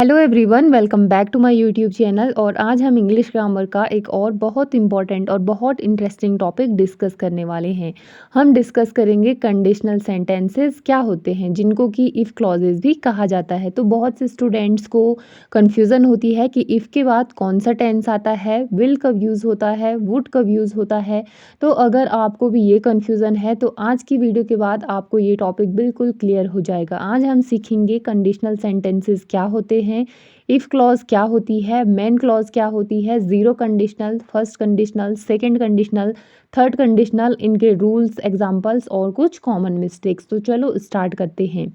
Hello everyone, welcome back to my YouTube channel. और आज हम इंग्लिश ग्रामर का एक और बहुत इंपॉर्टेंट और बहुत इंटरेस्टिंग टॉपिक डिस्कस करने वाले हैं। हम डिस्कस करेंगे कंडीशनल सेंटेंसेस क्या होते हैं, जिनको कि इफ़ क्लॉजेज भी कहा जाता है। तो बहुत से स्टूडेंट्स को कन्फ्यूज़न होती है कि इफ़ के बाद कौन सा टेंस आता है, विल कब यूज़ होता है, वुड कब यूज़ होता है। तो अगर आपको भी ये कन्फ्यूज़न है तो आज की वीडियो के बाद आपको ये टॉपिक बिल्कुल क्लियर हो जाएगा। आज हम सीखेंगे कंडीशनल सेंटेंसेस क्या होते हैं, इफ़ क्लॉज क्या होती है, मेन क्लॉज क्या होती है, zero conditional, first conditional, second conditional, third conditional, इनके रूल्स, एग्जांपल्स और कुछ कॉमन मिस्टेक्स। तो चलो स्टार्ट करते हैं।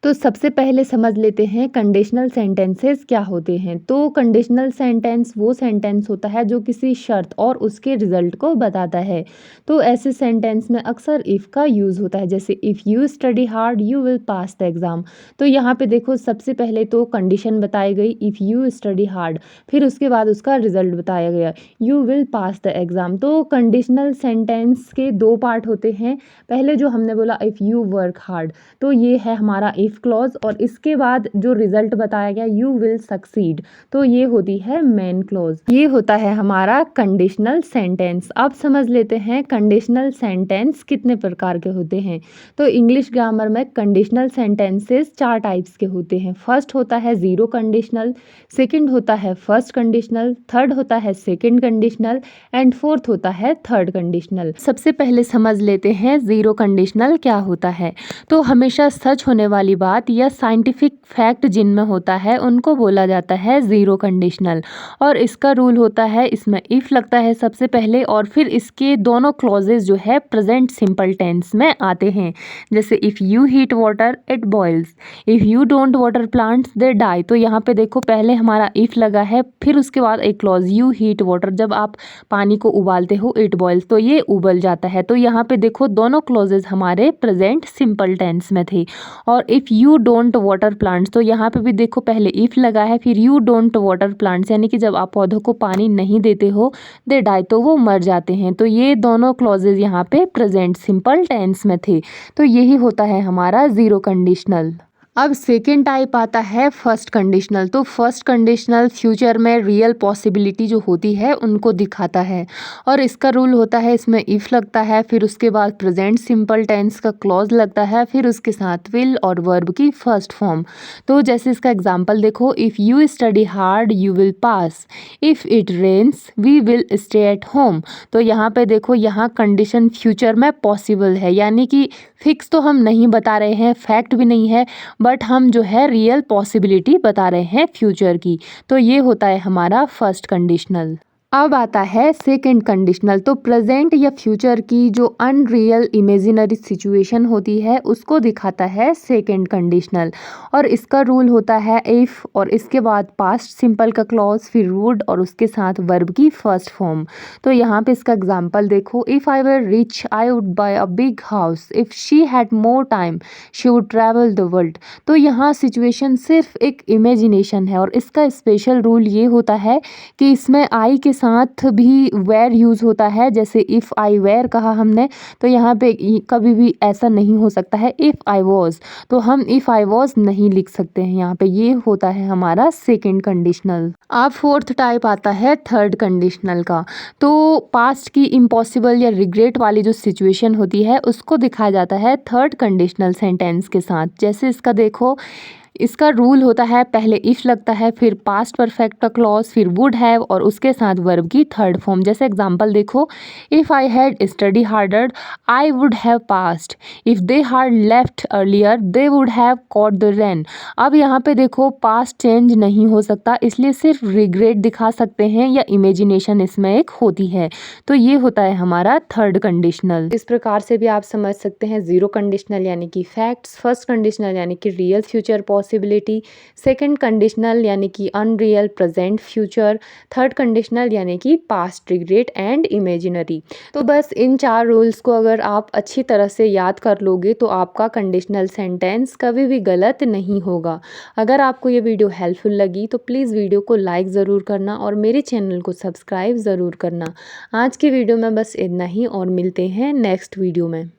तो सबसे पहले समझ लेते हैं कंडीशनल सेंटेंसेस क्या होते हैं। तो कंडीशनल सेंटेंस वो सेंटेंस होता है जो किसी शर्त और उसके रिजल्ट को बताता है। तो ऐसे सेंटेंस में अक्सर इफ़ का यूज़ होता है, जैसे if you study hard you will pass the exam. तो यहाँ पे देखो, सबसे पहले तो कंडीशन बताई गई इफ़ यू स्टडी हार्ड, फिर उसके बाद उसका रिजल्ट बताया गया you will pass the exam. तो कंडीशनल सेंटेंस के दो पार्ट होते हैं। पहले जो हमने बोला इफ़ यू वर्क हार्ड, तो ये है हमारा इफ़ क्लॉज, और इसके बाद जो रिजल्ट बताया गया यू विल सक्सीड, तो ये होती है मेन क्लॉज। ये होता है हमारा कंडीशनल सेंटेंस। अब समझ लेते हैं कंडीशनल सेंटेंस कितने प्रकार के होते हैं। तो इंग्लिश ग्रामर में कंडीशनल सेंटेंसेस चार टाइप्स के होते हैं। फर्स्ट होता है ज़ीरो कंडीशनल, सेकंड होता है फर्स्ट कंडीशनल, थर्ड होता है सेकंड कंडीशनल एंड फोर्थ होता है थर्ड कंडीशनल। सबसे पहले समझ लेते हैं ज़ीरो कंडीशनल क्या होता है। तो हमेशा सच होने वाली बात या साइंटिफिक फैक्ट जिनमें होता है उनको बोला जाता है ज़ीरो कंडीशनल। और इसका रूल होता है, इसमें इफ़ लगता है सबसे पहले और फिर इसके दोनों क्लॉजेज जो है प्रेजेंट सिंपल टेंस में आते हैं। जैसे if you heat water it boils, if you don't water plants they die. तो यहाँ पे देखो, पहले हमारा इफ़ लगा है, फिर उसके बाद एक क्लॉज यू हीट वाटर, जब आप पानी को उबालते हो इट बॉइल्स, तो ये उबल जाता है। तो यहाँ पे देखो दोनों क्लॉजेज हमारे प्रेजेंट सिंपल टेंस में थे। और if you don't water plants, तो यहाँ पे भी देखो पहले इफ़ लगा है, फिर यू डोंट वाटर प्लांट्स, यानी कि जब आप पौधों को पानी नहीं देते हो दे डाई, तो वो मर जाते हैं। तो ये दोनों क्लॉजेज यहाँ पे प्रेजेंट सिंपल टेंस में थे। तो यही होता है हमारा ज़ीरो कंडीशनल। अब सेकेंड टाइप आता है फर्स्ट कंडीशनल। तो फर्स्ट कंडीशनल फ्यूचर में रियल पॉसिबिलिटी जो होती है उनको दिखाता है। और इसका रूल होता है, इसमें इफ़ लगता है, फिर उसके बाद प्रेजेंट सिंपल टेंस का क्लॉज लगता है, फिर उसके साथ विल और वर्ब की फर्स्ट फॉर्म। तो जैसे इसका एग्जांपल देखो, if you study hard you will pass, if it rains we will stay at home. तो यहाँ पे देखो, यहाँ कंडीशन फ्यूचर में पॉसिबल है, यानी कि फिक्स तो हम नहीं बता रहे हैं, फैक्ट भी नहीं है, बट हम जो है रियल पॉसिबिलिटी बता रहे हैं फ्यूचर की। तो ये होता है हमारा फर्स्ट कंडीशनल। अब आता है सेकंड कंडीशनल। तो प्रेजेंट या फ्यूचर की जो अनरियल इमेजिनरी सिचुएशन होती है उसको दिखाता है सेकंड कंडीशनल। और इसका रूल होता है इफ़ और इसके बाद पास्ट सिंपल का क्लॉज, फिर वुड और उसके साथ वर्ब की फर्स्ट फॉर्म। तो यहाँ पे इसका एग्जांपल देखो, if I were rich I would buy a big house, if she had more time she would travel the world. तो यहाँ सिचुएशन सिर्फ एक इमेजिनेशन है, और इसका स्पेशल रूल ये होता है कि इसमें आई के साथ भी वेयर यूज़ होता है। जैसे इफ़ आई वेयर कहा हमने, तो यहाँ पे कभी भी ऐसा नहीं हो सकता है इफ़ आई वॉज, तो हम इफ़ आई वॉज नहीं लिख सकते हैं यहाँ पे। ये होता है हमारा सेकंड कंडीशनल। अब फोर्थ टाइप आता है थर्ड कंडीशनल का। तो पास्ट की इम्पॉसिबल या रिग्रेट वाली जो सिचुएशन होती है उसको दिखाया जाता है थर्ड कंडीशनल सेंटेंस के साथ। जैसे इसका देखो, इसका रूल होता है, पहले इफ़ लगता है, फिर पास्ट परफेक्ट का क्लॉज, फिर वुड हैव और उसके साथ वर्ब की थर्ड फॉर्म। जैसे एग्जांपल देखो, if I had study harder I would have past, if they had left earlier they would have caught the rain. अब यहाँ पे देखो पास्ट चेंज नहीं हो सकता, इसलिए सिर्फ रिग्रेट दिखा सकते हैं या इमेजिनेशन इसमें एक होती है। तो ये होता है हमारा थर्ड कंडीशनल। इस प्रकार से भी आप समझ सकते हैं ज़ीरो कंडीशनल यानी कि फैक्ट्स, फर्स्ट कंडीशनल यानी कि real future possibility, second conditional यानी कि unreal present future, third conditional यानी कि पास्ट रिग्रेट एंड इमेजिनरी। तो बस इन चार रूल्स को अगर आप अच्छी तरह से याद कर लोगे तो आपका कंडीशनल सेंटेंस कभी भी गलत नहीं होगा। अगर आपको ये वीडियो हेल्पफुल लगी तो प्लीज़ वीडियो को लाइक ज़रूर करना और मेरे चैनल को सब्सक्राइब ज़रूर करना। आज की वीडियो में बस इतना ही, और मिलते हैं नेक्स्ट वीडियो में।